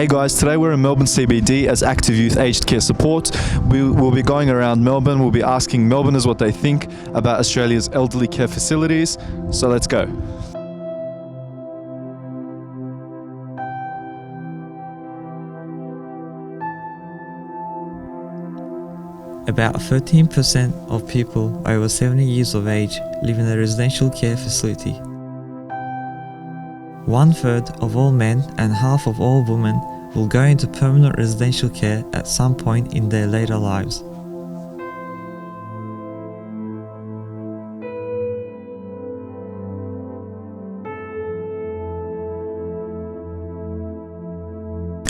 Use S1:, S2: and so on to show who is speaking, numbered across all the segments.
S1: Hey guys, today we're in Melbourne CBD as Active Youth Aged Care Support. We'll be going around Melbourne. We'll be asking Melbourners what they think about Australia's elderly care facilities. So let's go.
S2: About 13% of people over 70 years of age live in a residential care facility. 1/3 of all men and half of all women will go into permanent residential care at some point in their later lives.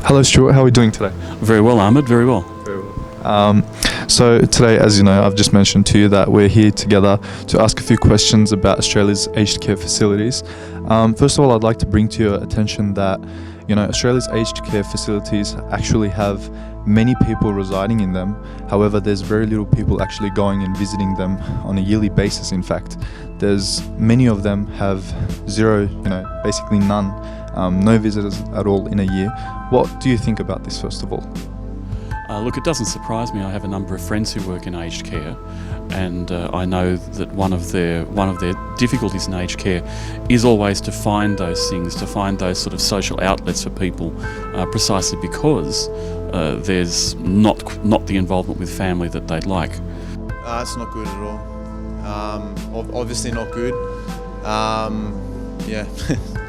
S1: Hello Stuart, how are we doing today?
S3: Very well, Ahmed, very well.
S1: So today, as you know, I've just mentioned to you that we're here together to ask a few questions about Australia's aged care facilities. First of all, I'd like to bring to your attention that, Australia's aged care facilities actually have many people residing in them. However, there's very little people actually going and visiting them on a yearly basis. In fact, many of them have zero, basically none, no visitors at all in a year. What do you think about this, first of all?
S3: Look, it doesn't surprise me. I have a number of friends who work in aged care, and I know that one of their difficulties in aged care is always to find those things, to find those sort of social outlets for people, precisely because there's not the involvement with family that they'd like.
S4: It's not good at all. Obviously not good. Yeah.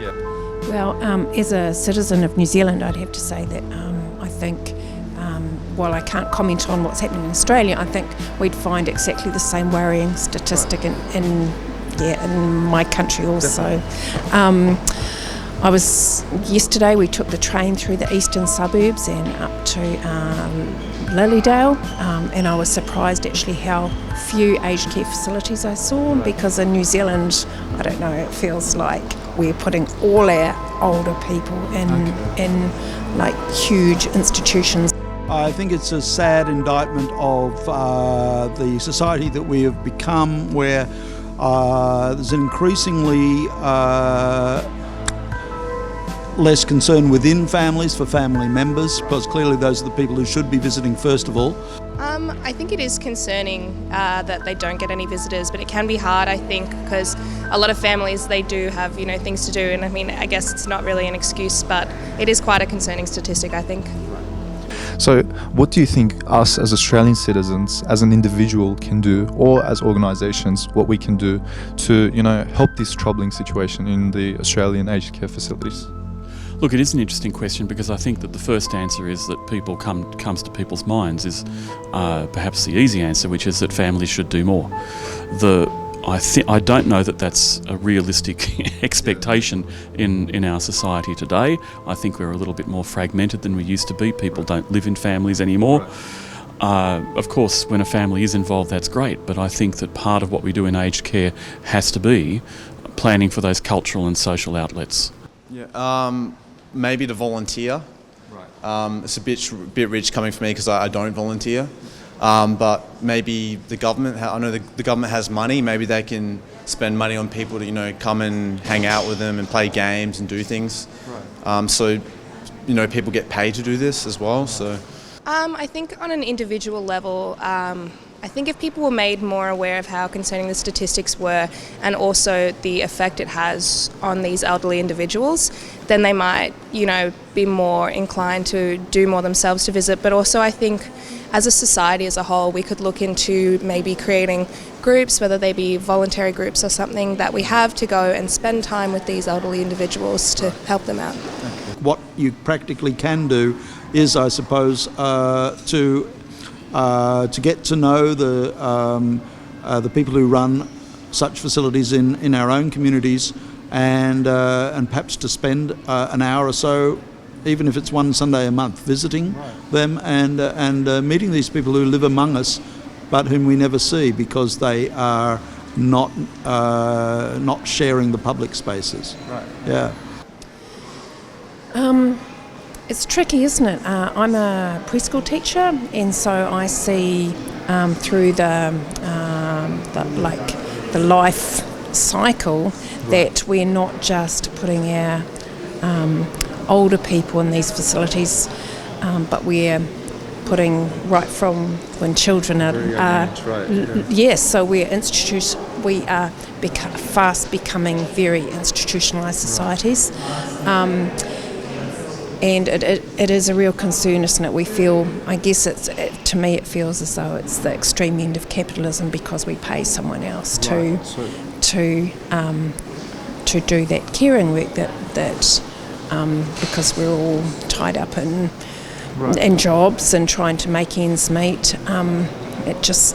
S1: Yeah.
S5: Well, as a citizen of New Zealand, I'd have to say that I think, while I can't comment on what's happening in Australia, I think we'd find exactly the same worrying statistic in my country also. Yesterday we took the train through the eastern suburbs and up to Lilydale, and I was surprised actually how few aged care facilities I saw, because in New Zealand, I don't know, it feels like we're putting all our older people in like huge institutions.
S6: I think it's a sad indictment of the society that we have become, where there's an increasingly less concern within families for family members, because clearly those are the people who should be visiting first of all.
S7: I think it is concerning that they don't get any visitors, but it can be hard, I think, because a lot of families, they do have, things to do, and I guess it's not really an excuse, but it is quite a concerning statistic, I think.
S1: So what do you think us as Australian citizens, as an individual can do, or as organisations, what we can do to, help this troubling situation in the Australian aged care facilities?
S3: Look, it is an interesting question, because I think that the first answer is that comes to people's minds is perhaps the easy answer, which is that families should do more. I don't know that that's a realistic expectation in our society today. I think we're a little bit more fragmented than we used to be. People don't live in families anymore. Of course, when a family is involved, that's great, but I think that part of what we do in aged care has to be planning for those cultural and social outlets.
S4: Yeah. Maybe to volunteer. Right. It's a bit rich coming from me, because I don't volunteer. But maybe the government, I know the government has money, maybe they can spend money on people to, come and hang out with them and play games and do things. Right. So, people get paid to do this as well, so.
S7: I think on an individual level, I think if people were made more aware of how concerning the statistics were, and also the effect it has on these elderly individuals, then they might, be more inclined to do more themselves to visit. But also I think as a society as a whole, we could look into maybe creating groups, whether they be voluntary groups or something, that we have to go and spend time with these elderly individuals to help them out.
S6: What you practically can do is, I suppose, to get to know the people who run such facilities in our own communities, and perhaps to spend an hour or so, even if it's one Sunday a month, visiting them and meeting these people who live among us, but whom we never see because they are not sharing the public spaces. Right. Yeah.
S5: It's tricky, isn't it? I'm a preschool teacher, and so I see through the life cycle that we're not just putting our older people in these facilities, but we're putting right from when children are yes, so we are fast becoming very institutionalised societies, and it is a real concern, isn't it? We feel, I guess to me it feels as though it's the extreme end of capitalism, because we pay someone else to do that caring work that because we're all tied up in jobs and trying to make ends meet. It just,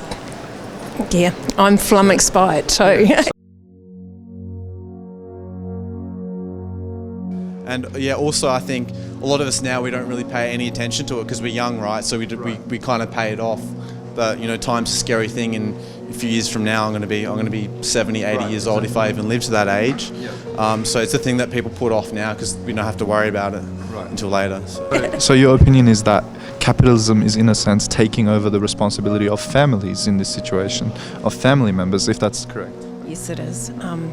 S5: I'm flummoxed by it too.
S4: And also I think a lot of us now, we don't really pay any attention to it because we're young, right? So we kind of pay it off. But time's a scary thing, and a few years from now I'm going to be 70, 80 years old if I even live to that age. So it's a thing that people put off now because we don't have to worry about it until later.
S1: So your opinion is that capitalism is in a sense taking over the responsibility of families in this situation, of family members, if that's correct?
S5: Yes, it is. I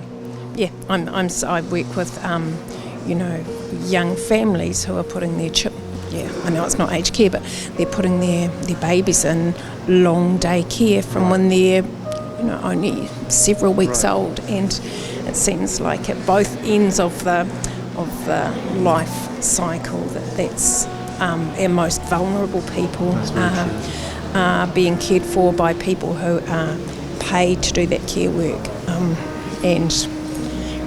S5: work with young families who are putting their I know it's not aged care, but they're putting their babies in long day care from when they're only several weeks old, and it seems like at both ends of the life cycle that's our most vulnerable people are being cared for by people who are paid to do that care work, and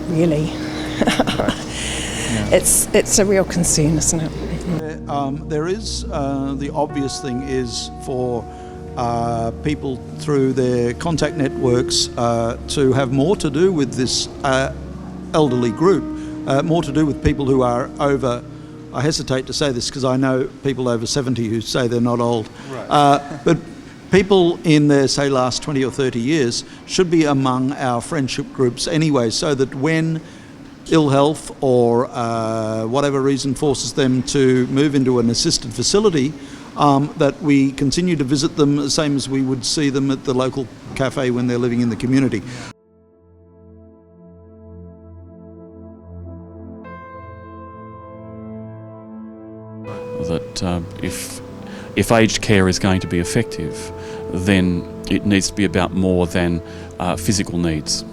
S5: really it's a real concern, isn't it?
S6: There is the obvious thing is for people through their contact networks to have more to do with this elderly group, more to do with people who are over. I hesitate to say this because I know people over 70 who say they're not old, but people in their, say, last 20 or 30 years should be among our friendship groups anyway, so that when ill health or whatever reason forces them to move into an assisted facility, that we continue to visit them the same as we would see them at the local cafe when they're living in the community.
S3: That if aged care is going to be effective, then it needs to be about more than physical needs.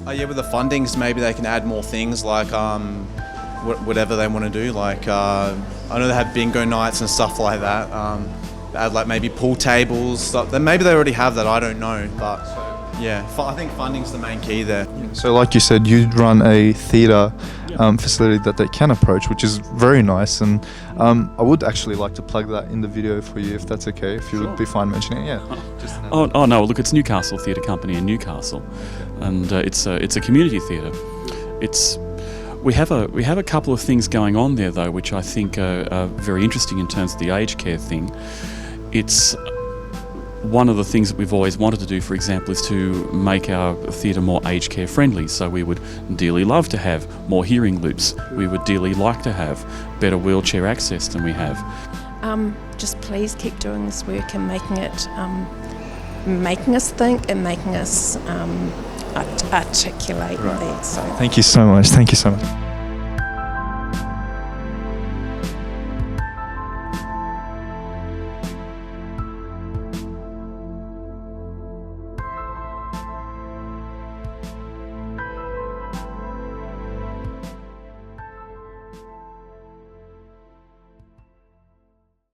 S4: With the fundings, maybe they can add more things like whatever they want to do. Like I know they have bingo nights and stuff like that. Add like maybe pool tables. Stuff. Maybe they already have that. I don't know, but I think funding's the main key there.
S1: So, like you said, you run a theatre facility that they can approach, which is very nice. And I would actually like to plug that in the video for you, if that's okay. If you would be fine mentioning it,
S3: Oh no! Look, it's Newcastle Theatre Company in Newcastle, and it's a community theatre. We have a couple of things going on there though, which I think are very interesting in terms of the aged care thing. It's one of the things that we've always wanted to do, for example, is to make our theatre more aged care friendly. So we would dearly love to have more hearing loops. We would dearly like to have better wheelchair access than we have.
S5: Just please keep doing this work and making us think and making us articulate that. So
S1: Thank you so much. Thank you so much.